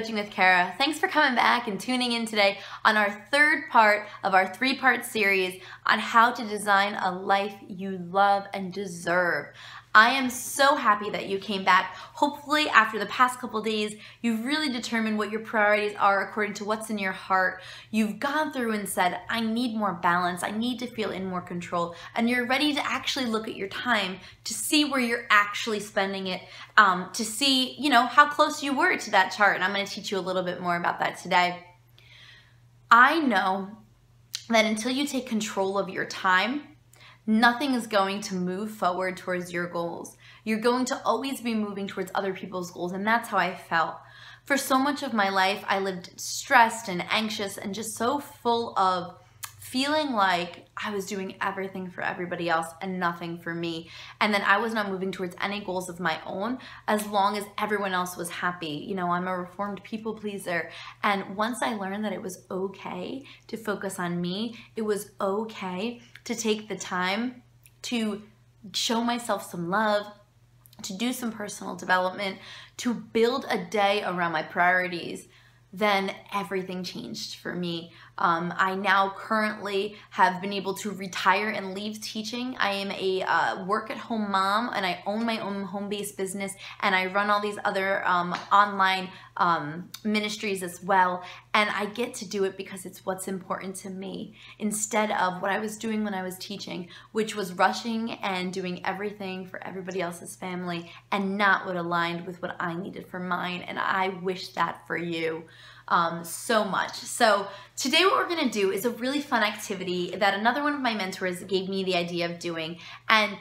Coaching with Kara. Thanks for coming back and tuning in today on our third part of our three-part series on how to design a life you love and deserve. I am so happy that you came back. Hopefully after the past couple days, you've really determined what your priorities are according to what's in your heart. You've gone through and said, I need more balance. I need to feel in more control. And you're ready to actually look at your time to see where you're actually spending it, to see, how close you were to that chart. And I'm going to teach you a little bit more about that today. I know that until you take control of your time, nothing is going to move forward towards your goals. You're going to always be moving towards other people's goals, and that's how I felt. For so much of my life, I lived stressed and anxious and just so full of feeling like I was doing everything for everybody else and nothing for me. And then I was not moving towards any goals of my own as long as everyone else was happy. I'm a reformed people pleaser. And once I learned that it was okay to focus on me, it was okay to take the time to show myself some love, to do some personal development, to build a day around my priorities, then everything changed for me. I now currently have been able to retire and leave teaching. I am a work-at-home mom, and I own my own home-based business, and I run all these other online ministries as well, and I get to do it because it's what's important to me, instead of what I was doing when I was teaching, which was rushing and doing everything for everybody else's family and not what aligned with what I needed for mine, and I wish that for you so much. So today what we're going to do is a really fun activity that another one of my mentors gave me the idea of doing. And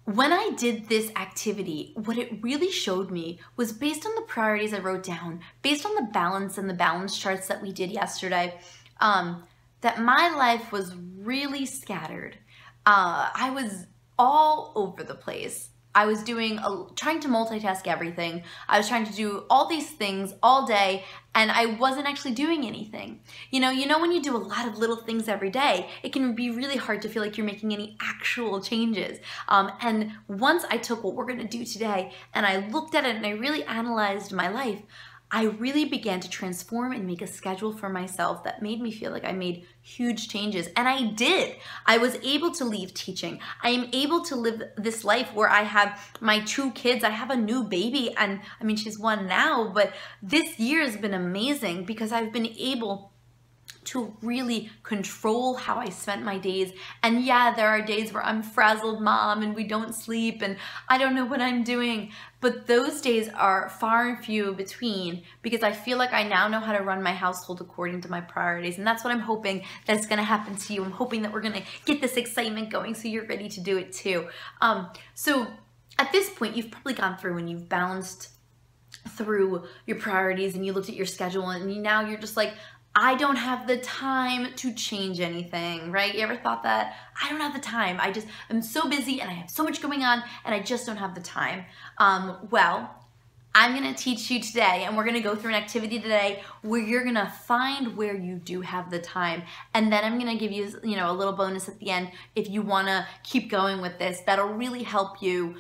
when I did this activity, what it really showed me was, based on the priorities I wrote down, based on the balance and the balance charts that we did yesterday, that my life was really scattered. I was all over the place. I was trying to multitask everything. I was trying to do all these things all day, and I wasn't actually doing anything. You know when you do a lot of little things every day, it can be really hard to feel like you're making any actual changes. And once I took what we're gonna do today and I looked at it and I really analyzed my life, I really began to transform and make a schedule for myself that made me feel like I made huge changes. And I did. I was able to leave teaching. I am able to live this life where I have my 2 kids. I have a new baby, and I mean, she's 1 now, but this year has been amazing because I've been able to really control how I spent my days. And yeah, there are days where I'm frazzled mom and we don't sleep and I don't know what I'm doing, but those days are far and few between because I feel like I now know how to run my household according to my priorities, and that's what I'm hoping that's gonna happen to you. I'm hoping that we're gonna get this excitement going so you're ready to do it too. So at this point, you've probably gone through and you've balanced through your priorities and you looked at your schedule and now you're just like, I don't have the time to change anything, right? You ever thought that? I don't have the time. I'm so busy and I have so much going on and I just don't have the time. Well, I'm gonna teach you today, and we're gonna go through an activity today where you're gonna find where you do have the time. And then I'm gonna give you, a little bonus at the end if you wanna keep going with this. That'll really help you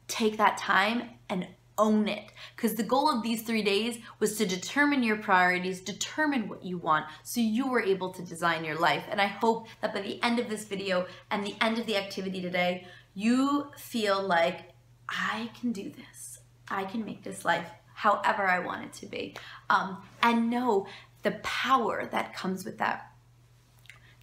take that time and own it, because the goal of these 3 days was to determine your priorities, determine what you want, so you were able to design your life. And I hope that by the end of this video and the end of the activity today, you feel like, I can do this. I can make this life however I want it to be. And know the power that comes with that.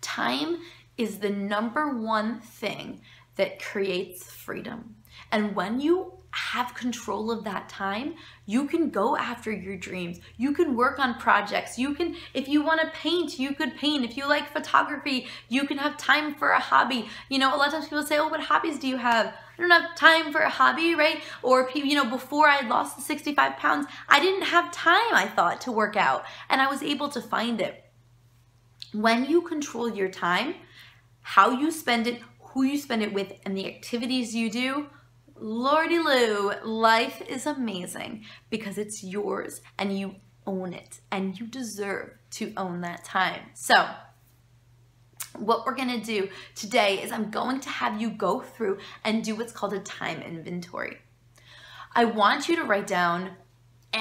Time is the #1 thing that creates freedom. And when you have control of that time, you can go after your dreams. You can work on projects. If you want to paint, you could paint. If you like photography, you can have time for a hobby. A lot of times people say, oh, what hobbies do you have? I don't have time for a hobby, right? Or, before I lost the 65 pounds, I didn't have time, I thought, to work out. And I was able to find it. When you control your time, how you spend it, who you spend it with, and the activities you do, Lordy Lou, life is amazing because it's yours and you own it and you deserve to own that time. So what we're gonna do today is I'm going to have you go through and do what's called a time inventory. I want you to write down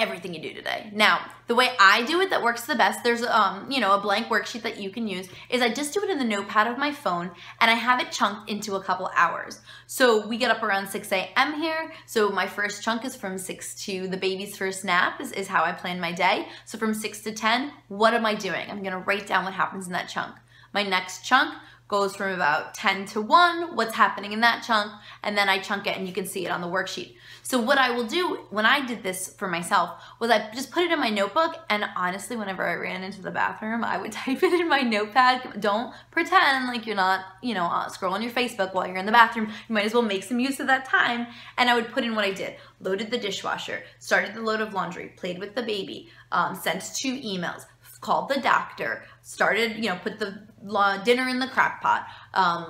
everything you do today. Now, the way I do it that works the best, there's you know, a blank worksheet that you can use, is I just do it in the notepad of my phone and I have it chunked into a couple hours. So we get up around 6 a.m. here. So my first chunk is from 6 to the baby's first nap is how I plan my day. So from 6 to 10, what am I doing? I'm gonna write down what happens in that chunk. My next chunk goes from about 10 to 1, what's happening in that chunk, and then I chunk it and you can see it on the worksheet. So what I will do when I did this for myself was I just put it in my notebook, and honestly, whenever I ran into the bathroom, I would type it in my notepad. Don't pretend like you're not, you know, scrolling your Facebook while you're in the bathroom. You might as well make some use of that time. And I would put in what I did. Loaded the dishwasher, started the load of laundry, played with the baby, sent 2 emails, called the doctor, started, you know, put the dinner in the crock pot,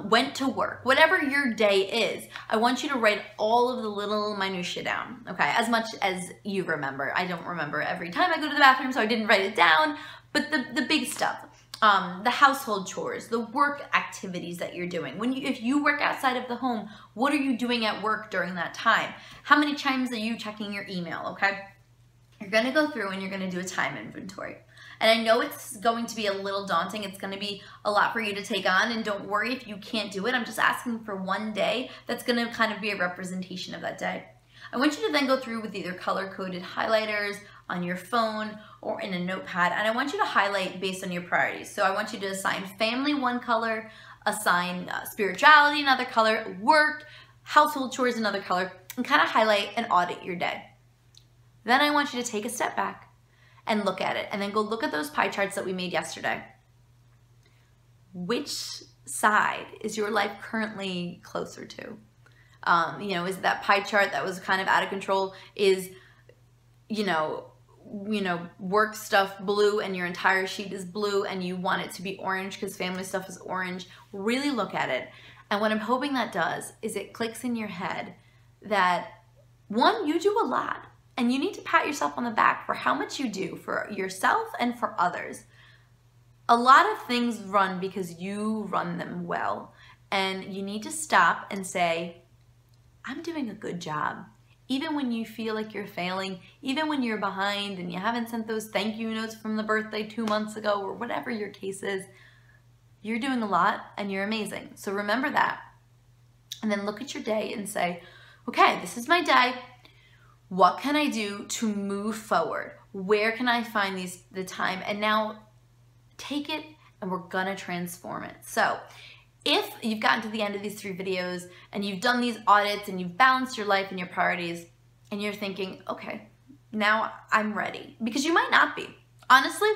went to work. Whatever your day is, I want you to write all of the little minutia down, okay? As much as you remember. I don't remember every time I go to the bathroom, so I didn't write it down, but the big stuff. The household chores, the work activities that you're doing. If you work outside of the home, what are you doing at work during that time? How many times are you checking your email, okay? You're gonna go through and you're gonna do a time inventory. And I know it's going to be a little daunting. It's going to be a lot for you to take on, and don't worry if you can't do it. I'm just asking for one day that's going to kind of be a representation of that day. I want you to then go through with either color-coded highlighters on your phone or in a notepad, and I want you to highlight based on your priorities. So I want you to assign family one color, assign spirituality another color, work, household chores another color, and kind of highlight and audit your day. Then I want you to take a step back and look at it, and then go look at those pie charts that we made yesterday. Which side is your life currently closer to? You know, is that pie chart that was kind of out of control? Is, you know, work stuff blue and your entire sheet is blue and you want it to be orange because family stuff is orange? Really look at it. And what I'm hoping that does is it clicks in your head that, one, you do a lot. And you need to pat yourself on the back for how much you do for yourself and for others. A lot of things run because you run them well. And you need to stop and say, I'm doing a good job. Even when you feel like you're failing, even when you're behind and you haven't sent those thank you notes from the birthday 2 months ago or whatever your case is, you're doing a lot and you're amazing. So remember that. And then look at your day and say, okay, this is my day. What can I do to move forward? Where can I find the time? And now take it and we're gonna transform it. So if you've gotten to the end of these 3 videos and you've done these audits and you've balanced your life and your priorities and you're thinking, okay, now I'm ready. Because you might not be. Honestly,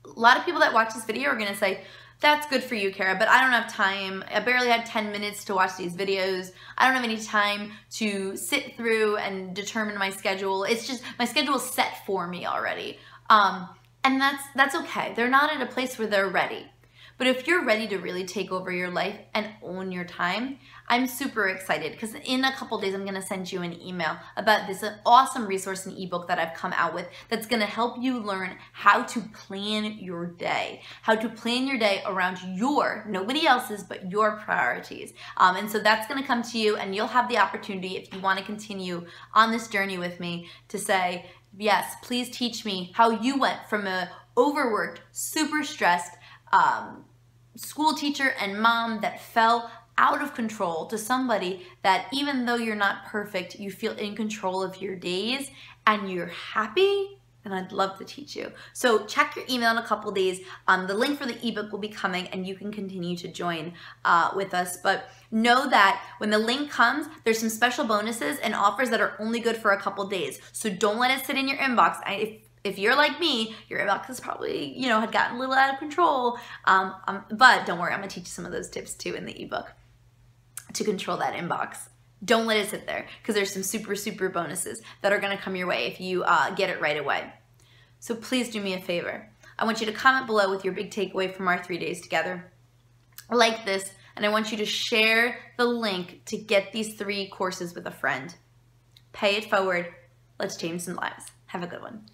a lot of people that watch this video are gonna say, that's good for you, Kara, but I don't have time. I barely had 10 minutes to watch these videos. I don't have any time to sit through and determine my schedule. It's just, my schedule is set for me already. And that's okay. They're not at a place where they're ready. But if you're ready to really take over your life and own your time, I'm super excited because in a couple days, I'm going to send you an email about this awesome resource and ebook that I've come out with that's going to help you learn how to plan your day, how to plan your day around nobody else's, but your priorities. And so that's going to come to you, and you'll have the opportunity, if you want to continue on this journey with me, to say, yes, please teach me how you went from a overworked, super stressed, school teacher and mom that fell out of control to somebody that, even though you're not perfect, you feel in control of your days and you're happy, and I'd love to teach you. So check your email in a couple days. The link for the ebook will be coming and you can continue to join with us. But know that when the link comes, there's some special bonuses and offers that are only good for a couple days. So don't let it sit in your inbox. If you're like me, your inbox is probably, had gotten a little out of control. But don't worry, I'm gonna teach you some of those tips too in the ebook to control that inbox. Don't let it sit there, because there's some super, super bonuses that are gonna come your way if you get it right away. So please do me a favor. I want you to comment below with your big takeaway from our 3 days together. Like this, and I want you to share the link to get these 3 courses with a friend. Pay it forward. Let's change some lives. Have a good one.